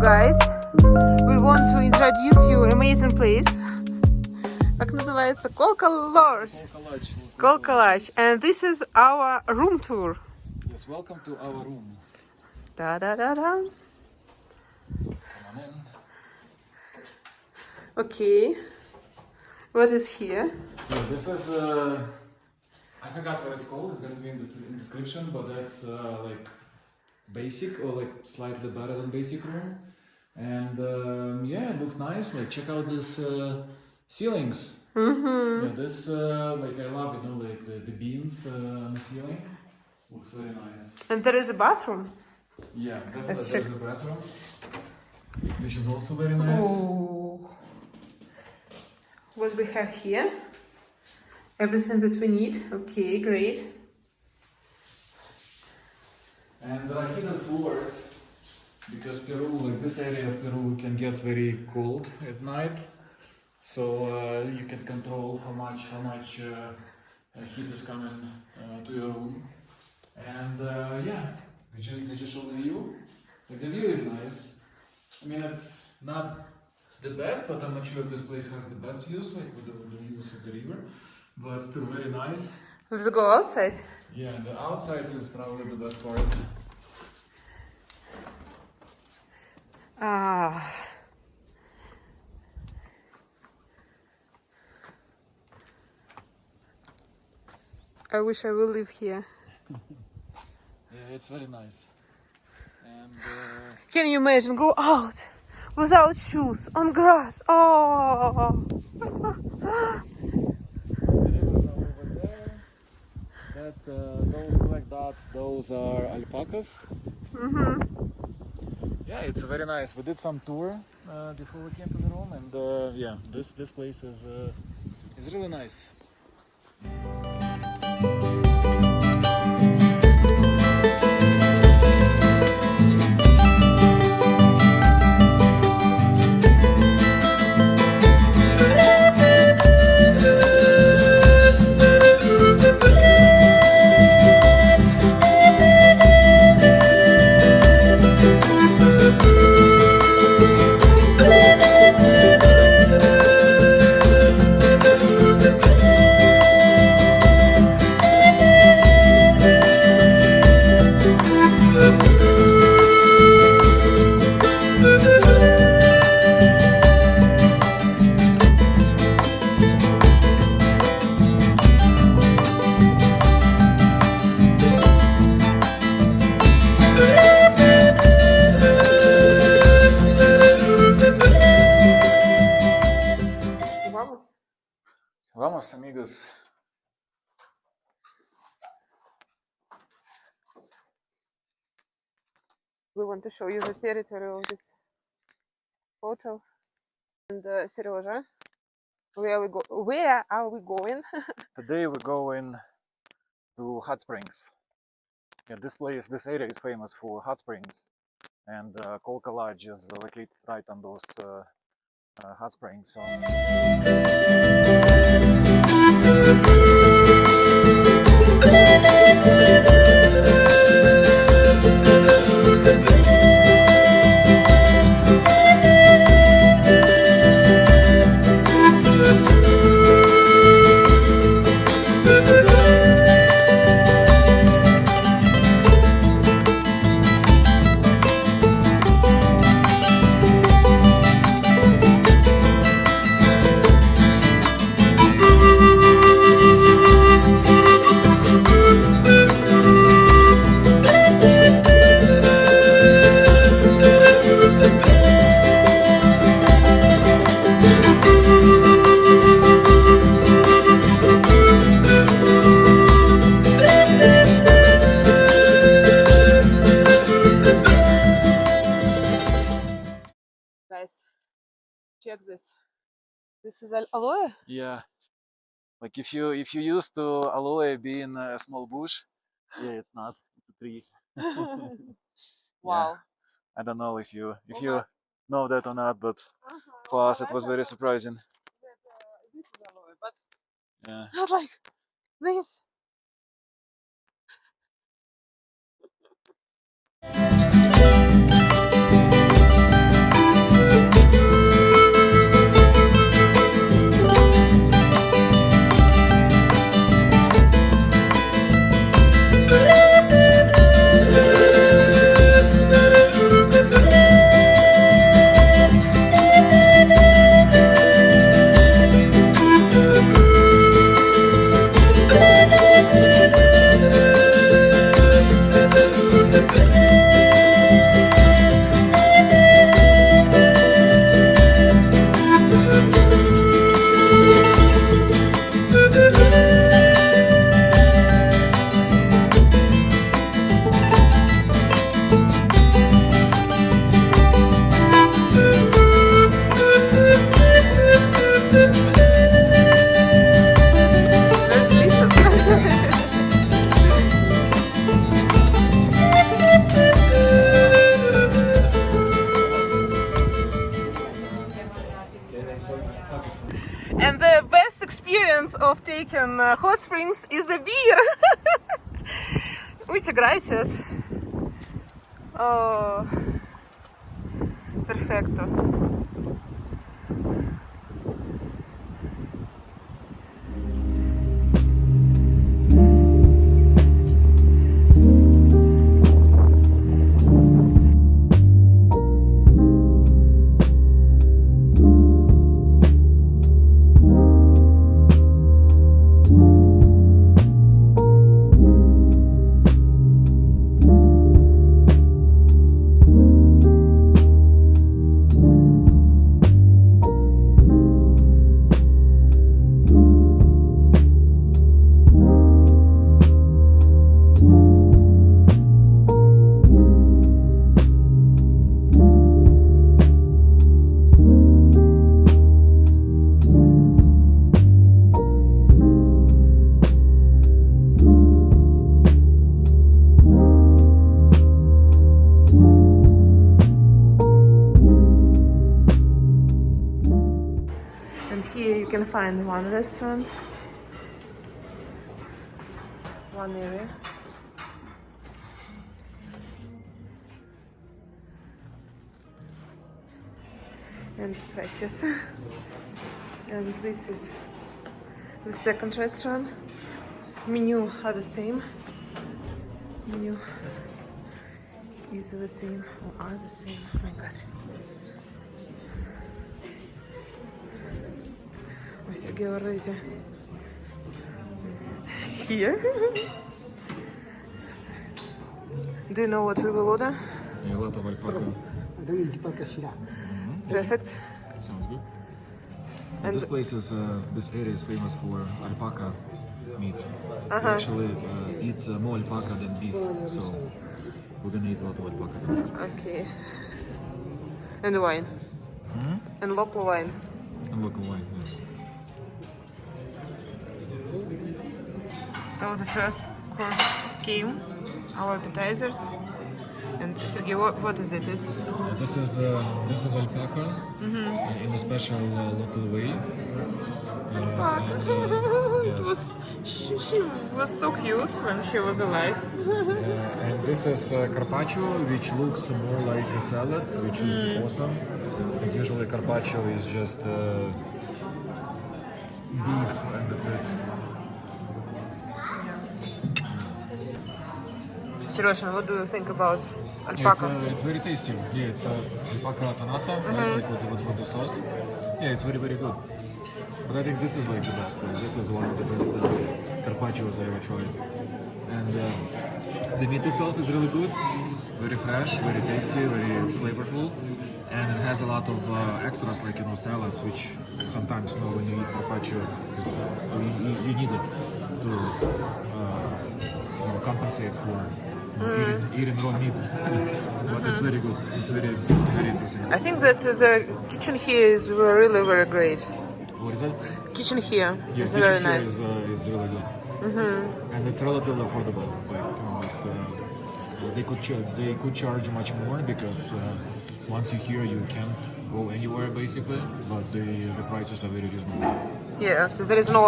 guys, we want to introduce you an amazing place. Как называется? Colca Lodge. Colca Lodge. And this is our room tour. Yes, welcome to our room. Da da da da. Come on in. Okay. What is here? Yeah, this is I forgot what it's called. It's gonna be in the description, but that's like basic or like slightly better than basic room. And yeah, it looks nice. Like check out this ceilings. Yeah, this like I love it. You know, like the beams on the ceiling looks very nice. And there is a bathroom. Yeah, there's a bathroom, which is also very nice. Oh. What we have here? Everything that we need. Okay, great. And there are heated floors because Peru, like this area of Peru, can get very cold at night. So you can control how much heat is coming to your room. And yeah, did you show the view? Like, the view is nice. I mean, it's not the best, but I'm not sure if this place has the best views, like with the views of the river. But still very nice. Let's go outside. Yeah, and the outside is probably the best part. Ah. I wish I will live here. Yeah, it's very nice. And Can you imagine go out without shoes on grass? Oh. those black dots, those are alpacas. Yeah, it's very nice. We did some tour before we came to the room, and yeah, this place is really nice. Vamos, amigos. We want to show you the territory of this hotel. And Serежа, where are we going? Today we're going to hot springs. Yeah, this area is famous for hot springs, and Colca Lodge is located right on those hot springs. So check this. This is aloe? yeah, like if you used to aloe being a small bush, yeah, it's not. It's a tree. Wow. Yeah. I don't know if you know that or not, but for us it was very surprising. This is aloe, but Yeah. not like this. of taking hot springs is the beer. Muchas gracias. Oh, perfecto. Here you can find one restaurant, one area. And prices. And this is the second restaurant. Menu are the same. Menu is the same or are the same. Oh my god. Sergey already here. Do you know what we will order? Yeah, a lot of alpaca. Perfect. Sounds good. And this place is, this area is famous for alpaca meat. They actually eat more alpaca than beef, so we're gonna eat a lot of alpaca. Okay. And wine. And local wine. And local wine, yes. So the first course came, our appetizers. And Sergey, what is it? It's This is alpaca in a special local way. Yes. she was so cute when she was alive. And this is carpaccio, which looks more like a salad, which is awesome. Like usually carpaccio is just beef and that's it. Serosha, what do you think about alpaca? It's very tasty. Yeah, it's alpaca tonata, right? Like with the sauce. Yeah, it's very, very good. But I think this is like the best. Like, this is one of the best carpaccios I ever tried. And the meat itself is really good, very fresh, very tasty, very flavorful. And it has a lot of extras like, salads, which sometimes, when you eat carpaccio, you need it to compensate for eating raw meat. But it's very good. It's very, very interesting. I think that the kitchen here is really very great. What is that? Kitchen here Yeah, is kitchen very here nice. is really good. And it's relatively affordable. Like, it's they could charge much more because once you're here, you can't go anywhere basically. But the prices are very reasonable. Yeah, so there is no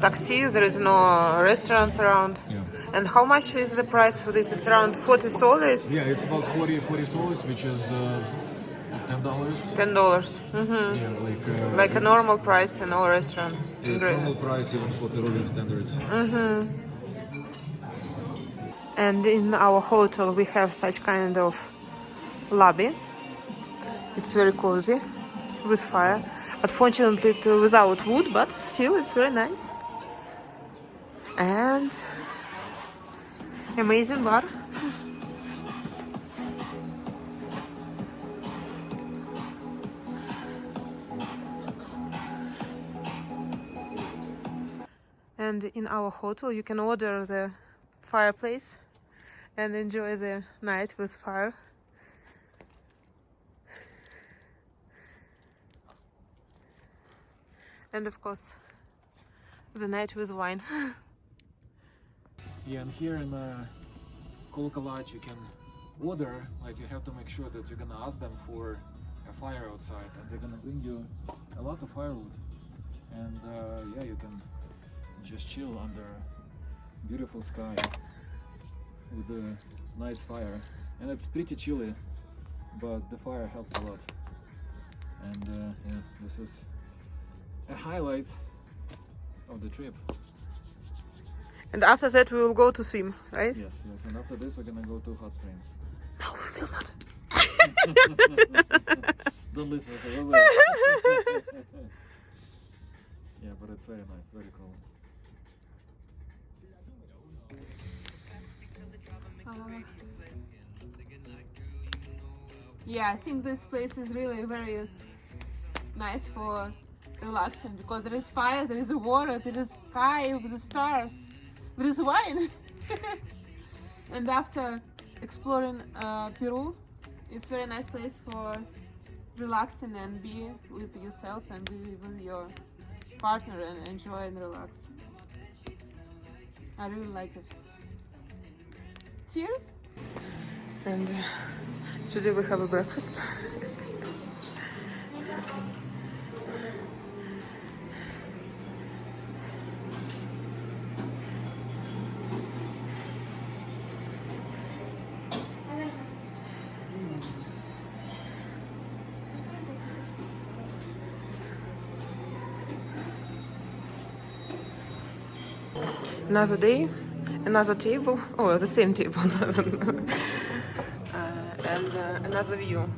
taxi, there is no restaurants around. Yeah. And how much is the price for this? It's around 40 soles? Yeah, it's about 40 soles, which is $10. $10. Yeah, Like a normal price in all restaurants. It's normal price even for Peruvian standards. And in our hotel we have such kind of lobby. It's very cozy with fire. Unfortunately it's without wood, but still it's very nice. And amazing bar. And in our hotel you can order the fireplace and enjoy the night with fire. And of course the night with wine. Yeah, and here in Colca Lodge you can order, like you have to make sure that you're gonna ask them for a fire outside, and they're gonna bring you a lot of firewood. And yeah, you can just chill under beautiful sky with a nice fire. And it's pretty chilly, but the fire helps a lot. And yeah, this is a highlight of the trip. And after that we will go to swim, right? Yes, yes. And after this we're gonna go to hot springs. No, we will not. Don't listen to her. Yeah, but it's very nice, very cool. Yeah, I think this place is really very nice for relaxing because there is fire, there is water, there is sky with the stars, there is wine. And after exploring Peru, it's a very nice place for relaxing and be with yourself and be with your partner and enjoy and relax. I really like it. Cheers! And today we have a breakfast. Another day, another table, oh, the same table, and another view.